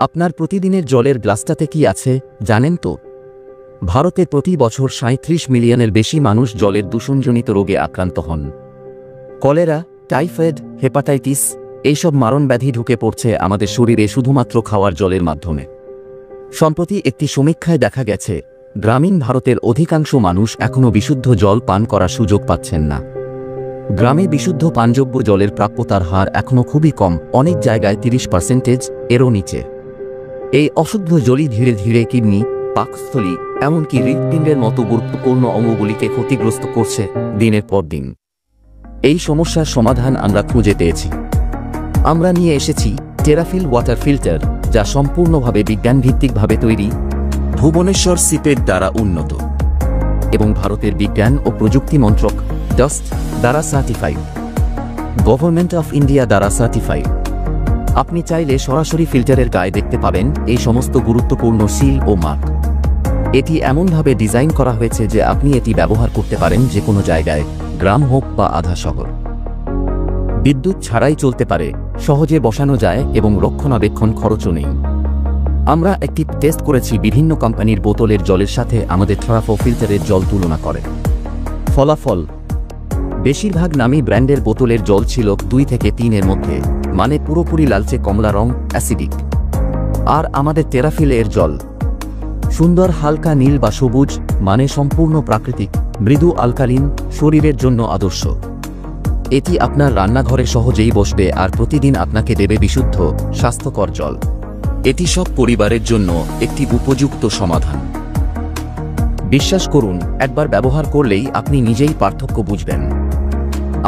আপনার প্রতিদিনের জলের গ্লাসটাতে কি আছে জানেন তো? ভারতে প্রতি বছর ৩৭ মিলিয়নের বেশি মানুষ জলের দূষণজনিত রোগে আক্রান্ত হন। কলেরা, টাইফয়েড, হেপাটাইটিস এইসব মারণব্যাধি ঢুকে পড়ছে আমাদের শরীরে শুধুমাত্র খাওয়ার জলের মাধ্যমে। সম্প্রতি একটি সমীক্ষায় দেখা গেছে, গ্রামীণ ভারতের অধিকাংশ মানুষ এখনও বিশুদ্ধ জল পান করার সুযোগ পাচ্ছেন না। গ্রামে বিশুদ্ধ পানযোগ্য জলের প্রাপ্যতার হার এখনও খুবই কম, অনেক জায়গায় 30% এরও নিচে। এই অশুদ্ধ জলই ধীরে ধীরে কিডনি, পাকস্থলী এমনকি হৃৎপিণ্ডের মতো গুরুত্বপূর্ণ অঙ্গগুলিকে ক্ষতিগ্রস্ত করছে দিনের পর দিন। এই সমস্যার সমাধান আমরা খুঁজে পেয়েছি। আমরা নিয়ে এসেছি টেরাফিল ওয়াটার ফিল্টার, যা সম্পূর্ণভাবে বিজ্ঞানভিত্তিকভাবে তৈরি, ভুবনেশ্বর সিপেট দ্বারা উন্নত এবং ভারতের বিজ্ঞান ও প্রযুক্তি মন্ত্রক ডাস্ট দ্বারা সার্টিফাইড, গভর্নমেন্ট অফ ইন্ডিয়া দ্বারা সার্টিফাইড। আপনি চাইলে সরাসরি ফিল্টারের গায়ে দেখতে পাবেন এই সমস্ত গুরুত্বপূর্ণ সিল ও মার্ক। এটি এমনভাবে ডিজাইন করা হয়েছে যে আপনি এটি ব্যবহার করতে পারেন যে কোনো জায়গায়, গ্রাম হোক বা আধা শহর। বিদ্যুৎ ছাড়াই চলতে পারে, সহজে বসানো যায় এবং রক্ষণাবেক্ষণ খরচও নেই। আমরা একটি টেস্ট করেছি বিভিন্ন কোম্পানির বোতলের জলের সাথে আমাদের ট্রাফো ফিল্টারের জল তুলনা করে। ফলাফল, বেশিরভাগ নামী ব্র্যান্ডের বোতলের জল ছিল 2 থেকে 3 এর মধ্যে, মানে পুরোপুরি লালচে কমলা রং, অ্যাসিডিক। আর আমাদের টেরাফিল এর জল সুন্দর হালকা নীল বা সবুজ, মানে সম্পূর্ণ প্রাকৃতিক, মৃদু আলকালিন, শরীরের জন্য আদর্শ। এটি আপনার রান্নাঘরে সহজেই বসবে আর প্রতিদিন আপনাকে দেবে বিশুদ্ধ, স্বাস্থ্যকর জল। এটি সব পরিবারের জন্য একটি উপযুক্ত সমাধান। বিশ্বাস করুন, একবার ব্যবহার করলেই আপনি নিজেই পার্থক্য বুঝবেন।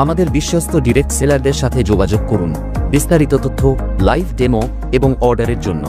আমাদের বিশ্বস্ত ডিরেক্ট সেলারদের সাথে যোগাযোগ করুন বিস্তারিত তথ্য, লাইভ ডেমো এবং অর্ডারের জন্য।